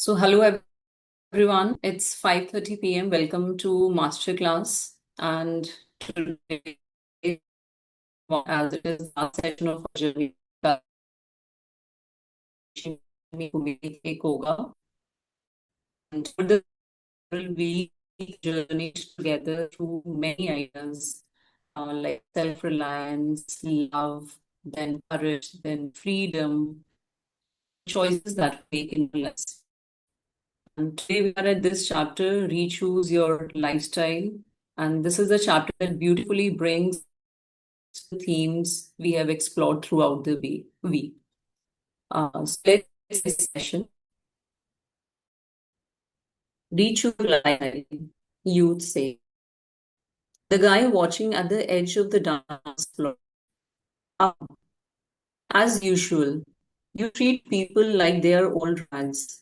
So, hello everyone. It's 5:30 p.m. Welcome to Masterclass. And today, as it is our session of our journey, Kishimi, Fumitake, Koga. And for this, we journey together through many ideas like self-reliance, love, then courage, then freedom, choices that we make in our lives. And today we are at this chapter, Rechoose Your Lifestyle. And this is a chapter that beautifully brings the themes we have explored throughout the week. So let's this session. Rechoose Your Lifestyle. You'd say. The guy watching at the edge of the dance floor. Ah, as usual, you treat people like they are old rags.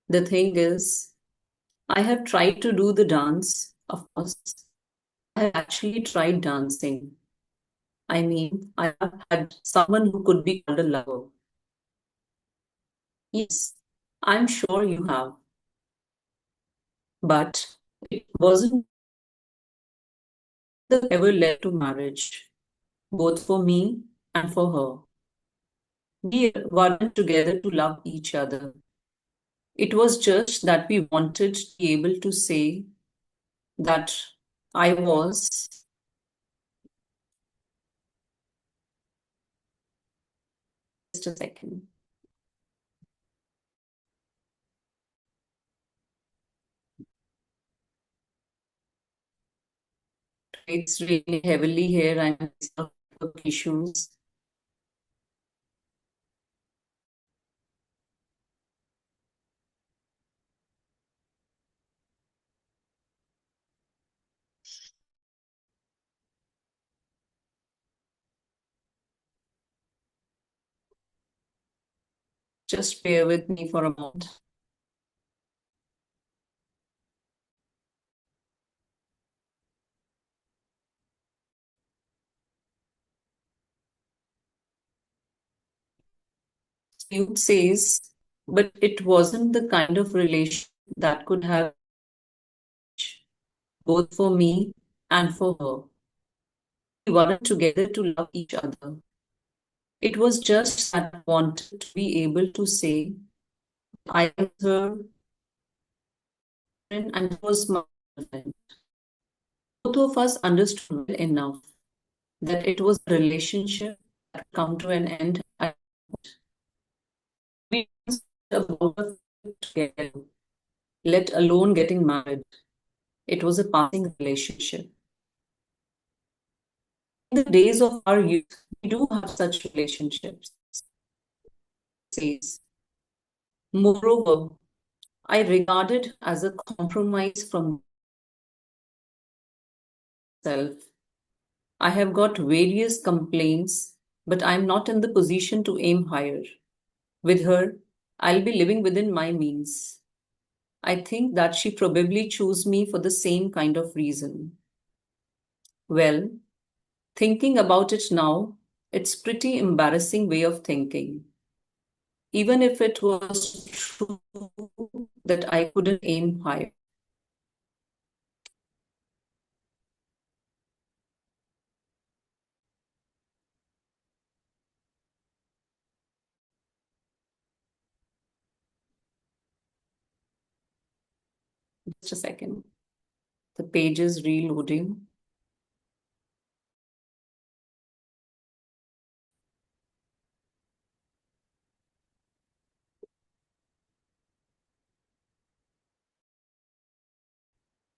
The thing is, I have tried to do the dance, of course. I have actually tried dancing. I mean, I have had someone who could be called a lover. Yes, I'm sure you have. But it wasn't that ever led to marriage, both for me and for her. We weren't together to love each other. It was just that we wanted to be able to say that I was. Just a second. It's really heavily here. I'm some issues. Just bear with me for a moment. Youth says, but it wasn't the kind of relation that could have both for me and for her. We weren't together to love each other. It was just that I wanted to be able to say, I am her friend and was my friend. Both of us understood well enough that it was a relationship that would come to an end. And we about together, let alone getting married. It was a passing relationship. In the days of our youth, we do have such relationships. Says, moreover, I regard it as a compromise from myself. I have got various complaints, but I'm not in the position to aim higher. With her, I'll be living within my means. I think that she probably chose me for the same kind of reason. Well, thinking about it now, it's pretty embarrassing way of thinking. Even if it was true that I couldn't aim higher. Just a second. The page is reloading.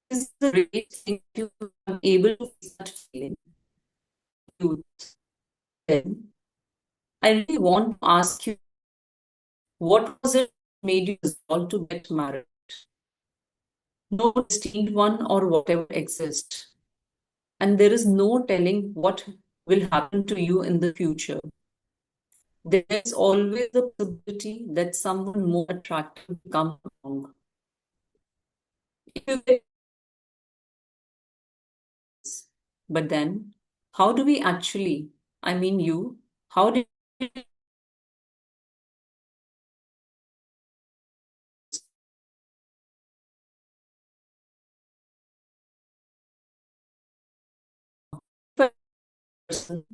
This is the great thing to be able to face that feeling. Youth. Then I really want to ask you, what was it that made you resolve to get married? No destined one or whatever exists. And there is no telling what will happen to you in the future. There is always the possibility that someone more attractive will come along. If you get this, but then, how do we actually, I mean you, how did person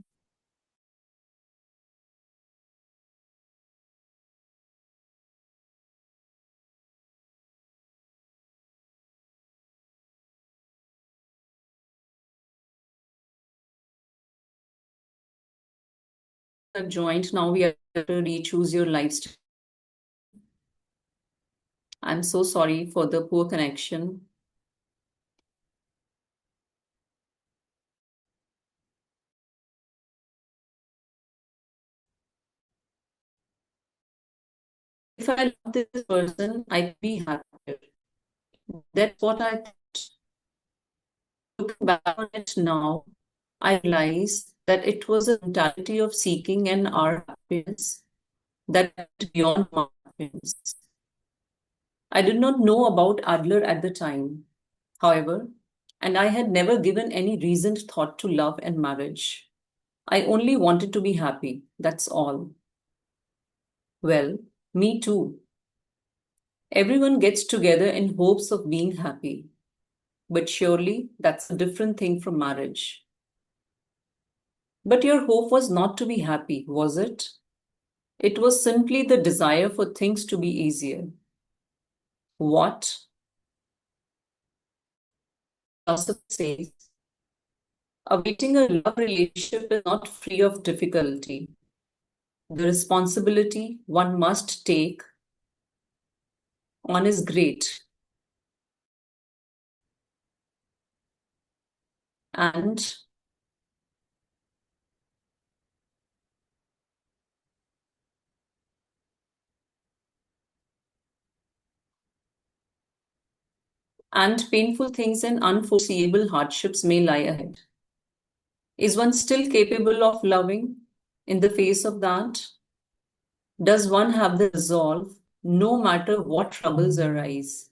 have joined. Now we are to re-choose your lifestyle. I'm so sorry for the poor connection. If I love this person, I'd be happier. That's what I thought. Looking back on it now, I realize that it was a mentality of seeking an our happiness that went beyond my happiness. I did not know about Adler at the time, however, and I had never given any reasoned thought to love and marriage. I only wanted to be happy, that's all. Well, me too. Everyone gets together in hopes of being happy, but surely that's a different thing from marriage. But your hope was not to be happy, was it? It was simply the desire for things to be easier. What philosophy says, awaiting a love relationship is not free of difficulty. The responsibility one must take on is great, and painful things and unforeseeable hardships may lie ahead. Is one still capable of loving in the face of that? Does one have the resolve, no matter what troubles arise,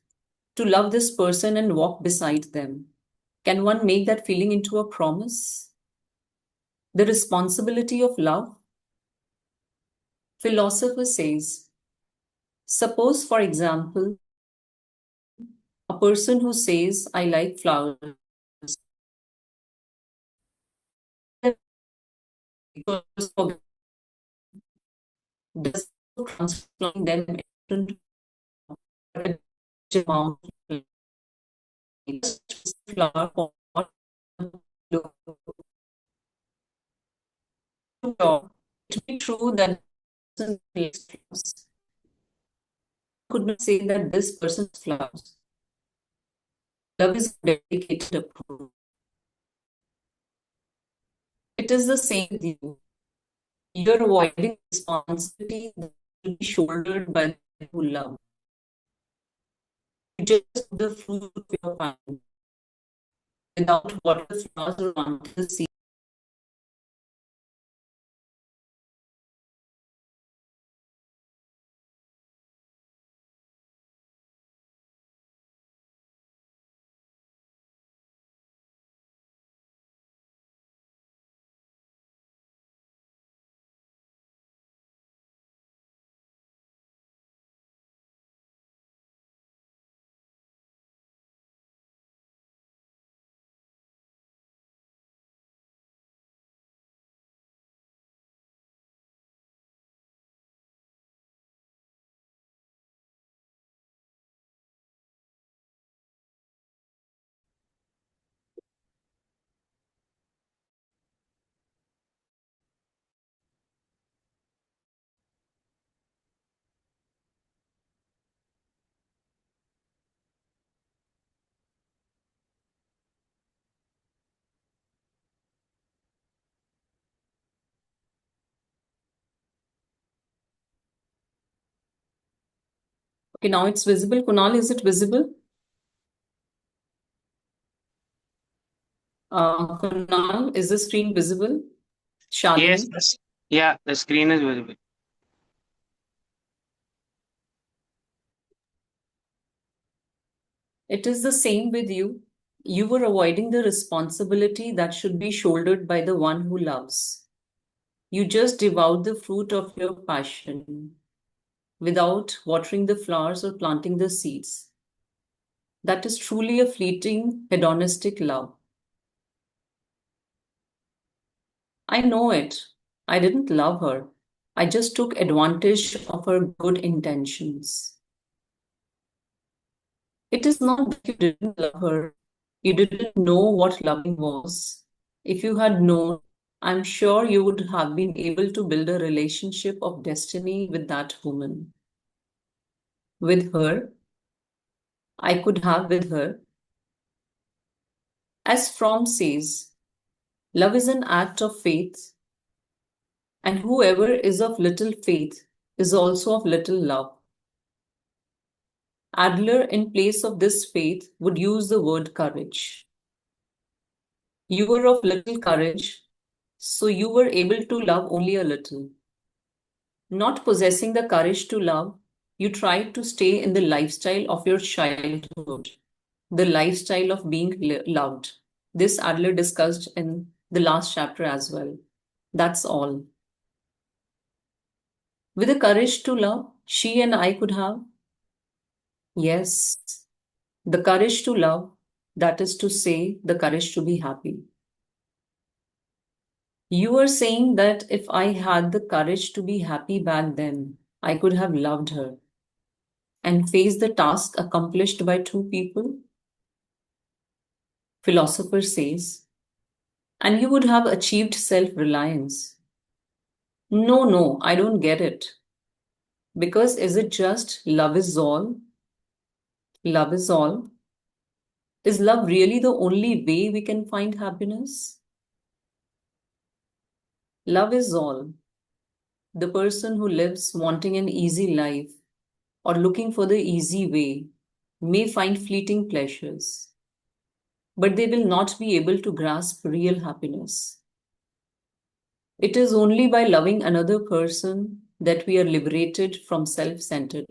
to love this person and walk beside them? Can one make that feeling into a promise? The responsibility of love? Philosopher says, suppose, for example, a person who says, I like flowers, does transforming them into a amount of flower pot. It may be true that person likes flowers. Could not say that this person's flowers. Love is a dedicated approach. It is the same with you. You're avoiding responsibility that will be shouldered by the who love. You just the fruit of your family without water, flowers, or plant the seed. Okay, now it's visible. Kunal, is it visible? Kunal, is the screen visible? Yes, Shalini? yes. Yeah, the screen is visible. It is the same with you. You were avoiding the responsibility that should be shouldered by the one who loves. You just devoured the fruit of your passion without watering the flowers or planting the seeds. That is truly a fleeting hedonistic love. I know it. I didn't love her. I just took advantage of her good intentions. It is not that you didn't love her. You didn't know what loving was. If you had known, I'm sure you would have been able to build a relationship of destiny with that woman. With her, I could have with her. As Fromm says, love is an act of faith, and whoever is of little faith is also of little love. Adler, in place of this faith, would use the word courage. You were of little courage, so you were able to love only a little. Not possessing the courage to love, you tried to stay in the lifestyle of your childhood, the lifestyle of being loved. This Adler discussed in the last chapter as well. That's all. With the courage to love, she and I could have, yes, the courage to love, that is to say, the courage to be happy. You were saying that if I had the courage to be happy back then, I could have loved her and faced the task accomplished by two people? Philosopher says, and you would have achieved self-reliance. No, no, I don't get it. Because is it just love is all? Love is all? Is love really the only way we can find happiness? Love is all. The person who lives wanting an easy life or looking for the easy way may find fleeting pleasures, but they will not be able to grasp real happiness. It is only by loving another person that we are liberated from self centered.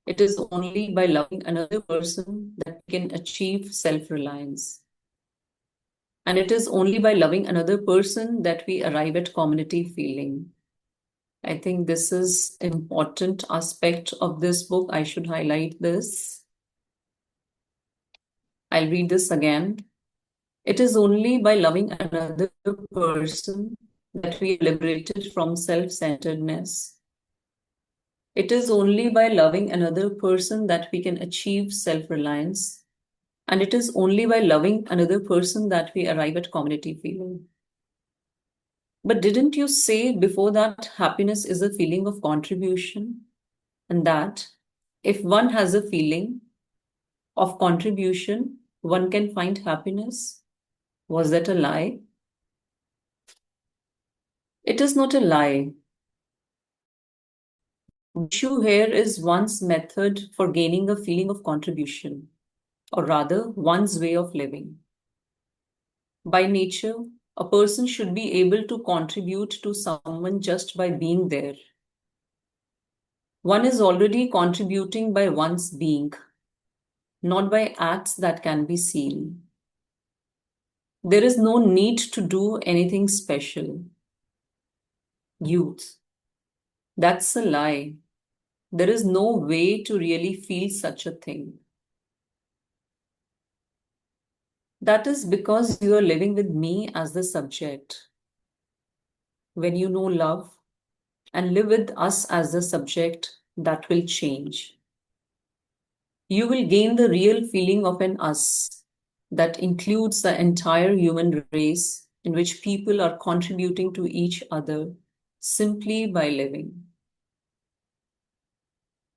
It is only by loving another person that we can achieve self reliance. And it is only by loving another person that we arrive at community feeling. I think this is important aspect of this book. I should highlight this. I'll read this again. It is only by loving another person that we are liberated from self-centeredness. It is only by loving another person that we can achieve self-reliance. And it is only by loving another person that we arrive at community feeling. But didn't you say before that happiness is a feeling of contribution? And that if one has a feeling of contribution, one can find happiness? Was that a lie? It is not a lie. The issue here is one's method for gaining a feeling of contribution, or rather, one's way of living. By nature, a person should be able to contribute to someone just by being there. One is already contributing by one's being, not by acts that can be seen. There is no need to do anything special. Youth. That's a lie. There is no way to really feel such a thing. That is because you are living with me as the subject. When you know love and live with us as the subject, that will change. You will gain the real feeling of an us that includes the entire human race in which people are contributing to each other simply by living.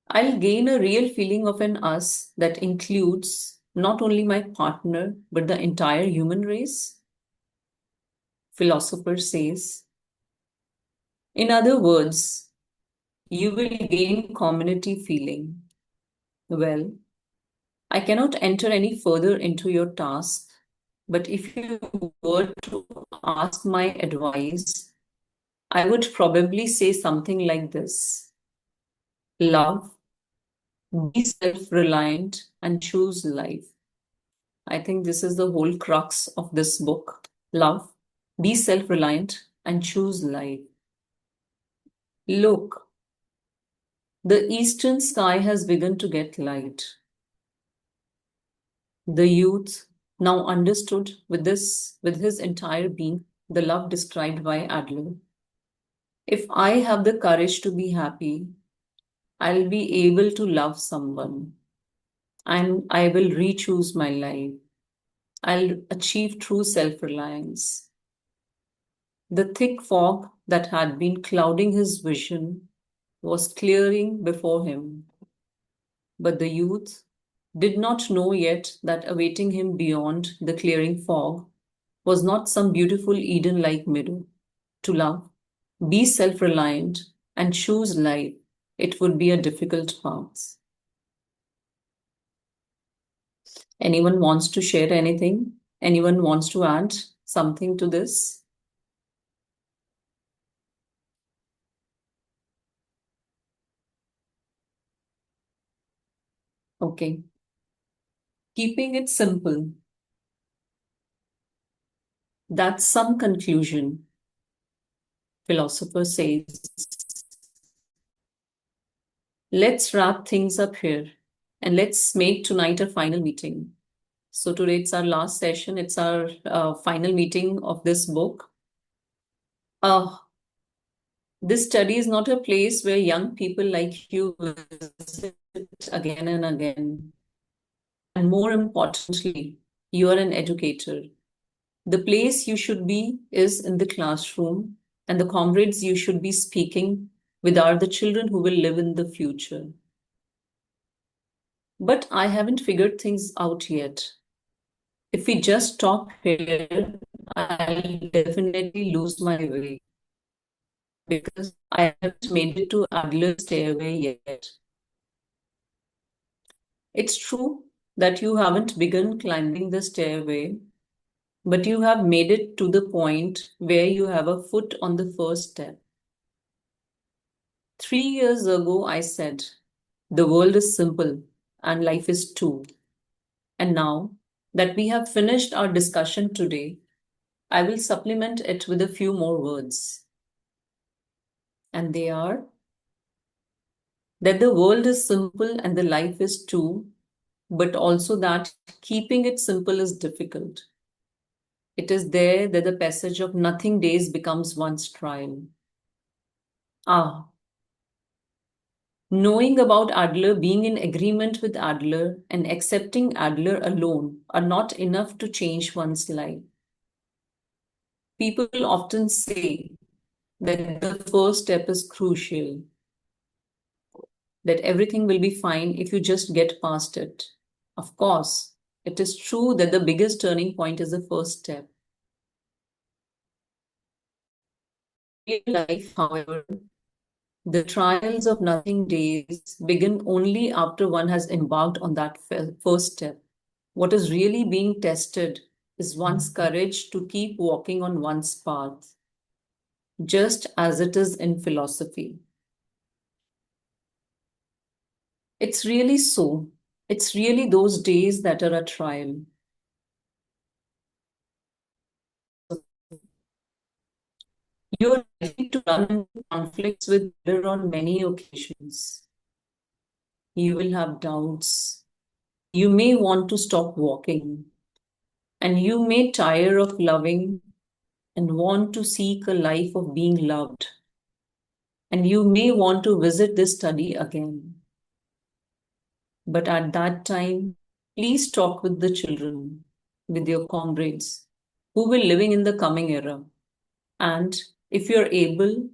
I'll gain a real feeling of an us that includes not only my partner, but the entire human race. Philosopher says, in other words, you will gain community feeling. Well, I cannot enter any further into your task, but if you were to ask my advice, I would probably say something like this. Love, be self-reliant, and choose life. I think this is the whole crux of this book. Love, be self-reliant, and choose life. Look, the eastern sky has begun to get light. The youth now understood with his entire being, the love described by Adler. If I have the courage to be happy, I'll be able to love someone and I will re-choose my life. I'll achieve true self-reliance. The thick fog that had been clouding his vision was clearing before him. But the youth did not know yet that awaiting him beyond the clearing fog was not some beautiful Eden like meadow. To love, be self reliant, and choose life, it would be a difficult path. Anyone wants to share anything? Anyone wants to add something to this? Okay. Keeping it simple. That's some conclusion. Philosopher says, let's wrap things up here and let's make tonight a final meeting. So today it's our last session. It's our final meeting of this book. Uh, this study is not a place where young people like you visit again and again. And more importantly, you are an educator. The place you should be is in the classroom, and the comrades you should be speaking with are the children who will live in the future. But I haven't figured things out yet. If we just stop here, I'll definitely lose my way because I haven't made it to Adler's stairway yet. It's true that you haven't begun climbing the stairway, but you have made it to the point where you have a foot on the first step. 3 years ago, I said, the world is simple and life is too. And now that we have finished our discussion today, I will supplement it with a few more words. And they are that the world is simple and the life is too, but also that keeping it simple is difficult. It is there that the passage of nothing days becomes one's trial. Ah, knowing about Adler, being in agreement with Adler, and accepting Adler alone are not enough to change one's life. People often say that the first step is crucial, that everything will be fine if you just get past it. Of course, it is true that the biggest turning point is the first step. In life, however, the trials of nothing days begin only after one has embarked on that first step. What is really being tested is one's courage to keep walking on one's path, just as it is in philosophy. It's really so. It's really those days that are a trial. You're likely to run into conflicts with other on many occasions. You will have doubts. You may want to stop walking, and you may tire of loving and want to seek a life of being loved. And you may want to visit this study again. But at that time, please talk with the children, with your comrades, who will living in the coming era. And if you're able,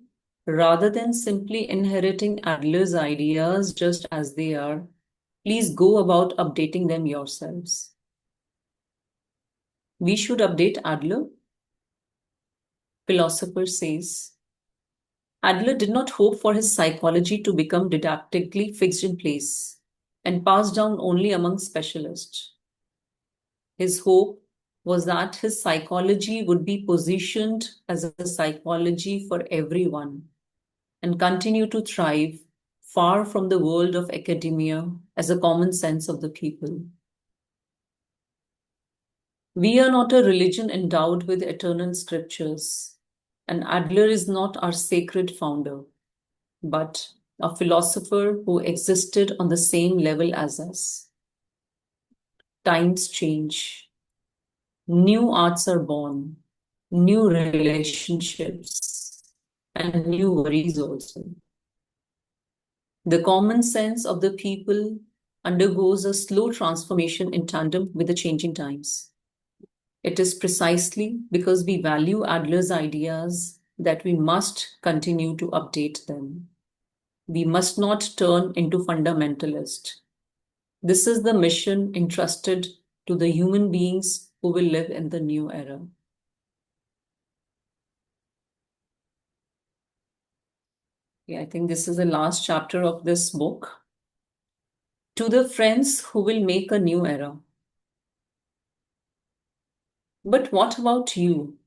rather than simply inheriting Adler's ideas just as they are, please go about updating them yourselves. We should update Adler. Philosopher says, Adler did not hope for his psychology to become didactically fixed in place and passed down only among specialists. His hope was that his psychology would be positioned as a psychology for everyone and continue to thrive far from the world of academia as a common sense of the people. We are not a religion endowed with eternal scriptures, and Adler is not our sacred founder, but a philosopher who existed on the same level as us. Times change. New arts are born, new relationships, and new worries also. The common sense of the people undergoes a slow transformation in tandem with the changing times. It is precisely because we value Adler's ideas that we must continue to update them. We must not turn into fundamentalists. This is the mission entrusted to the human beings who will live in the new era. Yeah, I think this is the last chapter of this book. To the friends who will make a new era. But what about you?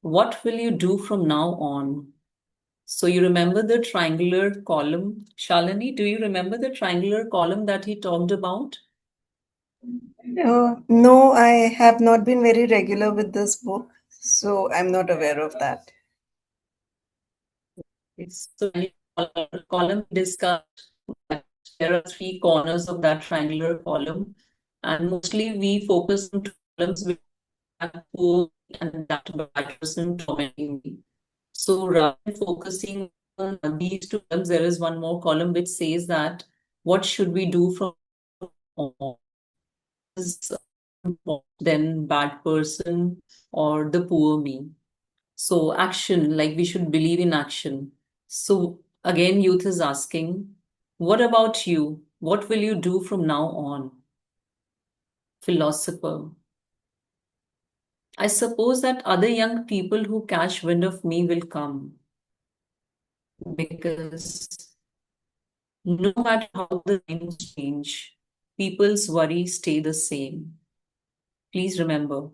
What will you do from now on? So you remember the triangular column, Shalini? Do you remember the triangular column that he talked about? No, I have not been very regular with this book, so I'm not aware of that. It's so column discussed that there are three corners of that triangular column, and mostly we focus on columns with that poor and that bad person tormenting me. So rather than focusing on these two columns, there is one more column which says that what should we do from on? Then bad person or the poor me. So action, like we should believe in action. So again, youth is asking, what about you? What will you do from now on? Philosopher. I suppose that other young people who catch wind of me will come because no matter how the times change, people's worries stay the same. Please remember,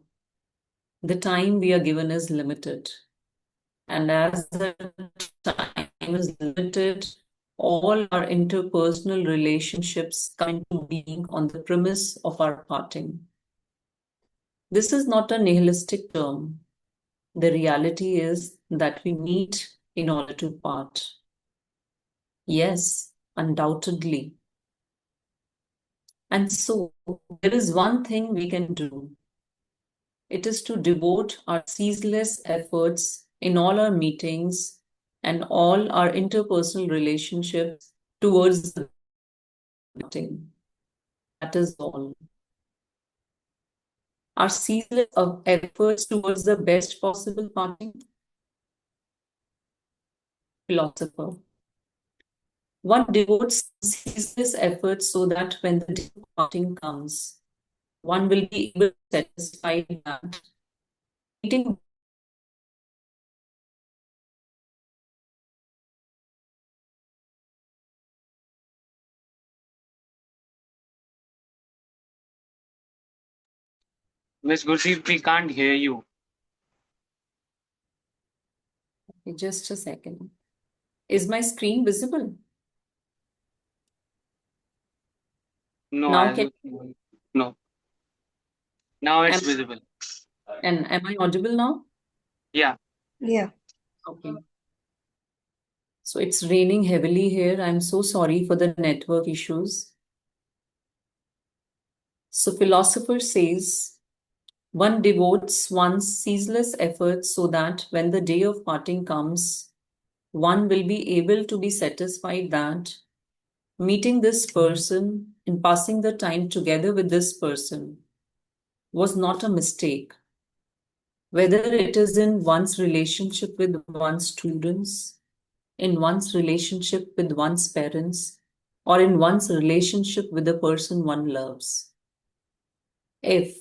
the time we are given is limited. And as the time is limited, all our interpersonal relationships come into being on the premise of our parting. This is not a nihilistic term. The reality is that we meet in order to part. Yes, undoubtedly. And so, there is one thing we can do. It is to devote our ceaseless efforts in all our meetings and all our interpersonal relationships towards the meeting. That is all. Our ceaseless of efforts towards the best possible parting. Philosopher. One devotes ceaseless efforts so that when the day of parting comes, one will be able to satisfy that meeting. Miss Gurdeep, we can't hear you. Just a second. Is my screen visible? No, Now as can no. Now it's am, visible. and am I audible now? Yeah. Yeah. Okay. So it's raining heavily here. I'm so sorry for the network issues. So philosopher says one devotes one's ceaseless efforts so that when the day of parting comes, one will be able to be satisfied that meeting this person and passing the time together with this person was not a mistake. Whether it is in one's relationship with one's students, in one's relationship with one's parents, or in one's relationship with the person one loves. If,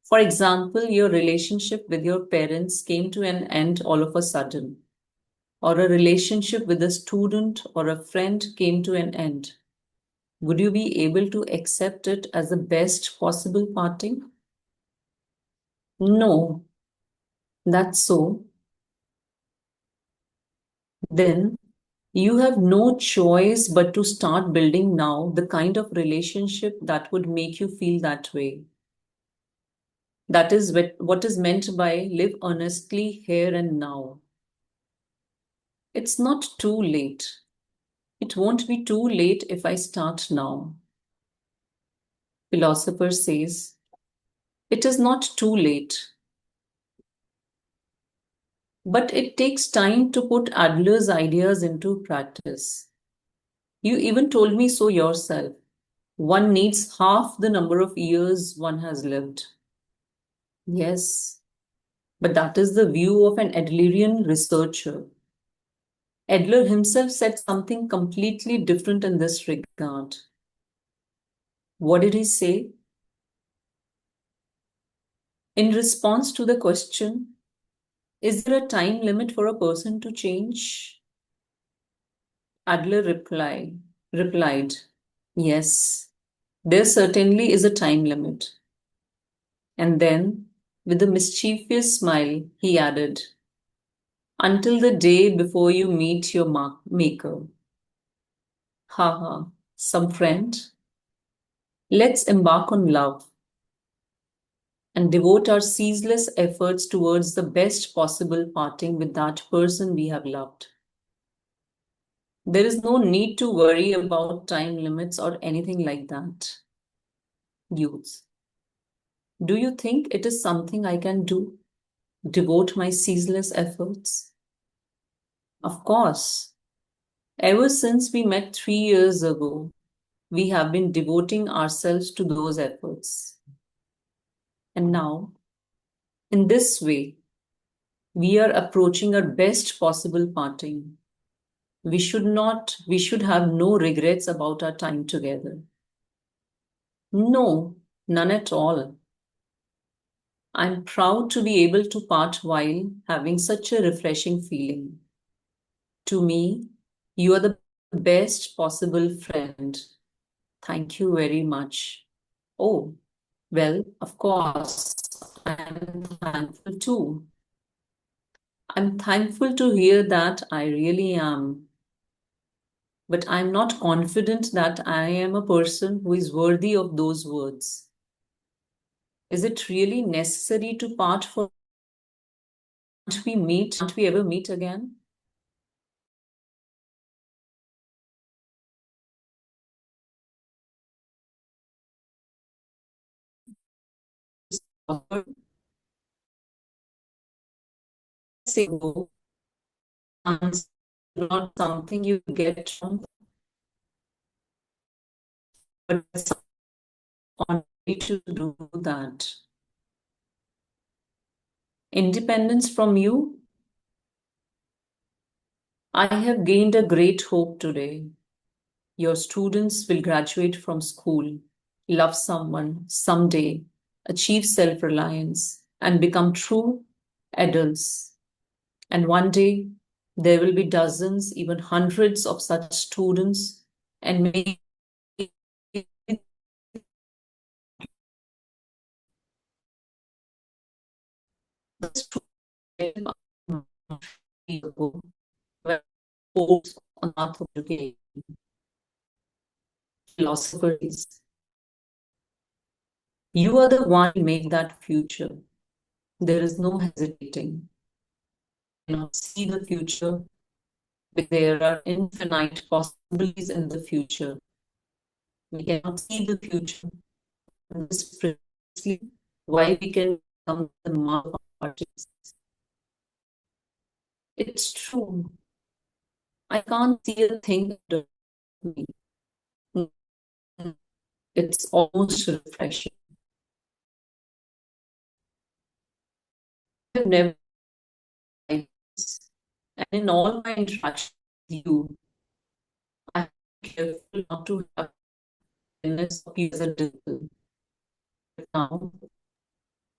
for example, your relationship with your parents came to an end all of a sudden, or a relationship with a student or a friend came to an end, would you be able to accept it as the best possible parting? No, that's so. Then you have no choice but to start building now the kind of relationship that would make you feel that way. That is what is meant by live earnestly here and now. It's not too late. It won't be too late if I start now. Philosopher says, It is not too late. But it takes time to put Adler's ideas into practice. You even told me so yourself. One needs half the number of years one has lived. Yes, but that is the view of an Adlerian researcher. Adler himself said something completely different in this regard. What did he say? In response to the question, is there a time limit for a person to change? Adler replied, yes, there certainly is a time limit. And then, with a mischievous smile, he added, until the day before you meet your maker. Haha, some friend? Let's embark on love and devote our ceaseless efforts towards the best possible parting with that person we have loved. There is no need to worry about time limits or anything like that. Youth, do you think it is something I can do? Devote my ceaseless efforts? Of course. Ever since we met 3 years ago, we have been devoting ourselves to those efforts. And now, in this way, we are approaching our best possible parting. We should have no regrets about our time together. No, none at all. I'm proud to be able to part while having such a refreshing feeling. To me, you are the best possible friend. Thank you very much. Oh, well, of course, I'm thankful too. I'm thankful to hear that I really am. But I'm not confident that I am a person who is worthy of those words. Is it really necessary to part for can't we ever meet again? Say go. Answer not something you get from, but it's on me to do that. Independence from you? I have gained a great hope today. Your students will graduate from school, love someone someday, achieve self reliance, and become true adults. And one day, there will be dozens, even hundreds of such students, and maybe ago, were quotes on path of education, philosophers. You are the one to make that future. There is no hesitating. You cannot see the future, but there are infinite possibilities in the future. We cannot see the future. And this is precisely why we can become the mark of artists. It's true. I can't see a thing under me. It's almost refreshing. I've never tried this. And in all my interactions with you, I'm careful not to have kindness appear as a dimple. But now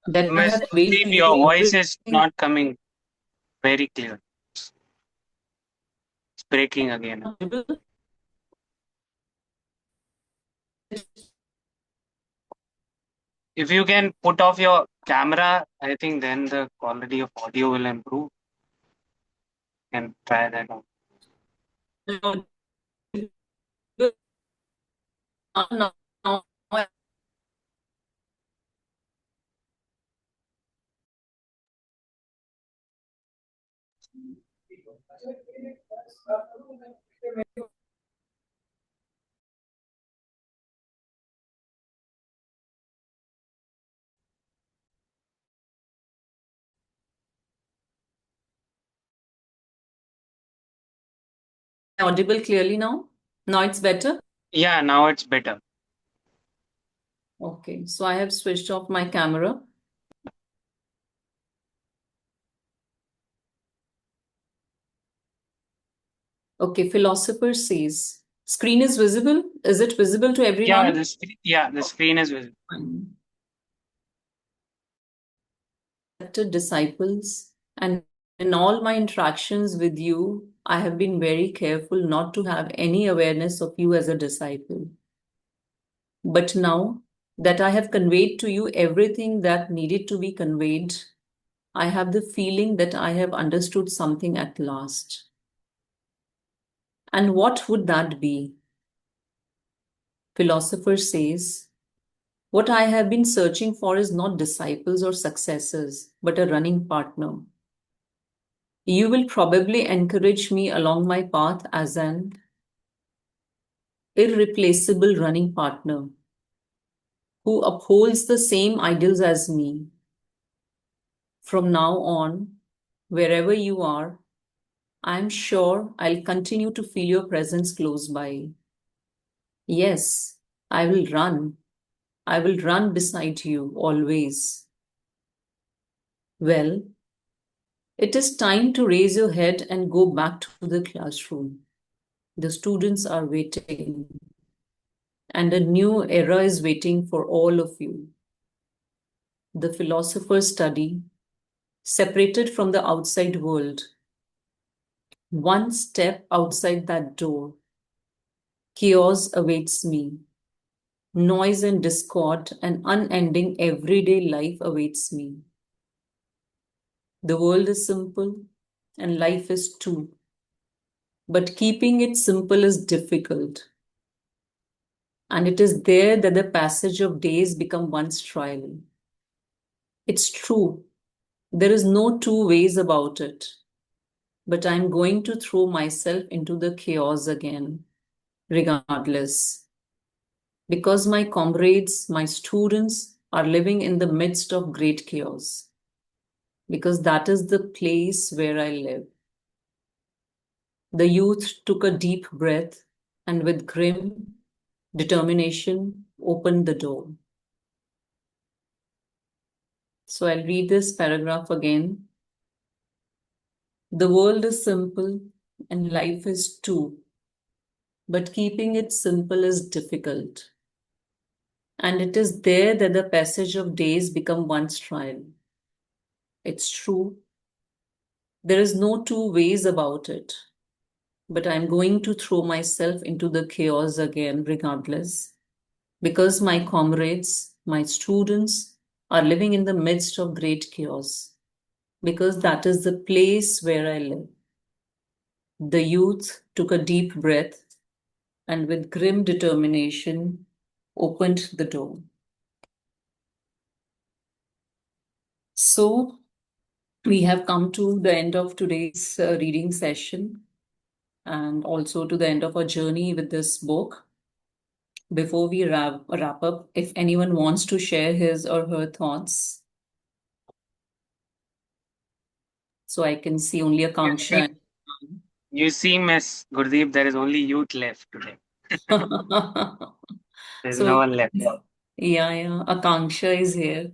that I Miss have faced Gurdeep, you your voice is everything not coming very clear. It's breaking again. possible, If you can put off your camera, I think then the quality of audio will improve. And try that out. now, now, audible clearly now? Now it's better? Yeah, now it's better. Okay, so I have switched off my camera. Okay, philosopher says, screen is visible? Is it visible to Yeah, everyone? the screen is visible. Fine. Disciples, and in all my interactions with you, I have been very careful not to have any awareness of you as a disciple. But now that I have conveyed to you everything that needed to be conveyed, I have the feeling that I have understood something at last. And what would that be? Philosopher says, what I have been searching for is not disciples or successors, but a running partner. You will probably encourage me along my path as an irreplaceable running partner who upholds the same ideals as me. From now on, wherever you are, I'm sure I'll continue to feel your presence close by. Yes, I will run. I will run beside you always. Well, it is time to raise your head and go back to the classroom. The students are waiting, and a new era is waiting for all of you. The philosopher's study, separated from the outside world, one step outside that door. Chaos awaits me. Noise and discord and unending everyday life awaits me. The world is simple and life is too. But keeping it simple is difficult. And it is there that the passage of days become one's trial. It's true. There is no two ways about it. But I'm going to throw myself into the chaos again, regardless. Because my comrades, my students are living in the midst of great chaos. Because that is the place where I live. The youth took a deep breath and with grim determination opened the door. So I'll read this paragraph again. The world is simple and life is too, but keeping it simple is difficult. And it is there that the passage of days become one's trial. It's true. There is no two ways about it. But I'm going to throw myself into the chaos again, regardless. Because my comrades, my students, are living in the midst of great chaos. Because that is the place where I live. The youth took a deep breath and with grim determination opened the door. So we have come to the end of today's reading session and also to the end of our journey with this book. Before we wrap up, if anyone wants to share his or her thoughts, so I can see only Akanksha. You see, Miss Gurdeep, there is only youth left today. There's no So one left. yeah, Akanksha is here.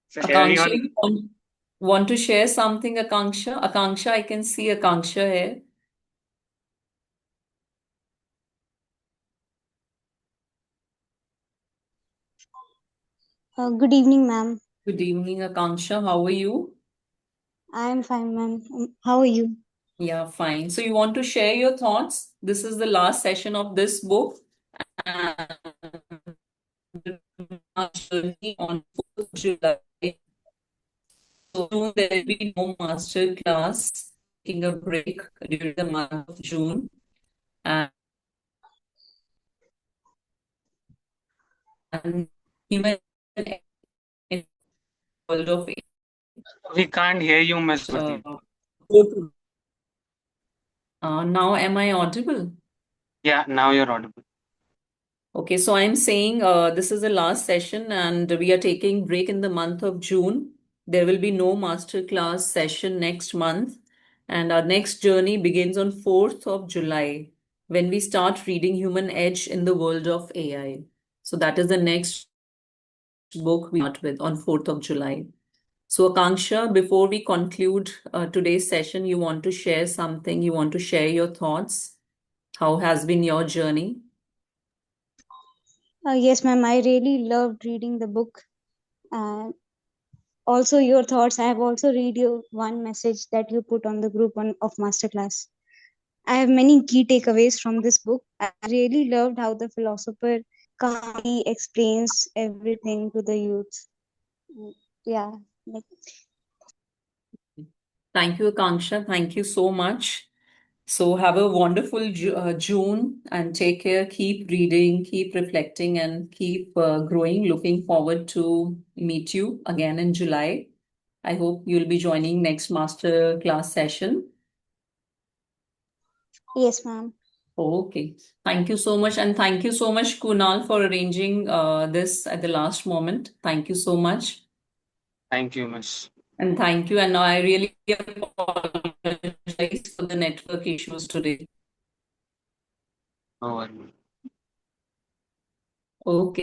So Akanksha, everyone, you want to share something, Akanksha? Akanksha, I can see Akanksha here. Good evening, ma'am. Good evening, Akanksha. How are you? I am fine, ma'am. How are you? Yeah, fine. So you want to share your thoughts? This is the last session of this book. And our journey on 4th July. So soon there will be no master class, taking a break during the month of June. And human in the world of we can't hear you, Miss Gurdeep. now am I audible? Yeah, now you're audible. Okay, so I'm saying this is the last session and we are taking break in the month of June. There will be no master class session next month And our next journey begins on 4th of July when we start reading Human Edge in the World of AI. So that is the next book we start with on 4th of July. So Akanksha, before we conclude today's session, you want to share something, you want to share your thoughts? How has been your journey? Yes, ma'am. I really loved reading the book. And also your thoughts. I have also read you one message that you put on the group of Masterclass. I have many key takeaways from this book. I really loved how the philosopher calmly explains everything to the youth. Yeah. Like, Thank you, Akanksha. Thank you so much. So have a wonderful June and take care. Keep reading, keep reflecting, and keep growing. Looking forward to meet you again in July. I hope you'll be joining next master class session. yes, ma'am. Okay. Thank you so much. And thank you so much, Kunal, for arranging this at the last moment. Thank you so much. Thank you, Miss. And thank you. And I really apologize for the network issues today. No worries. Okay.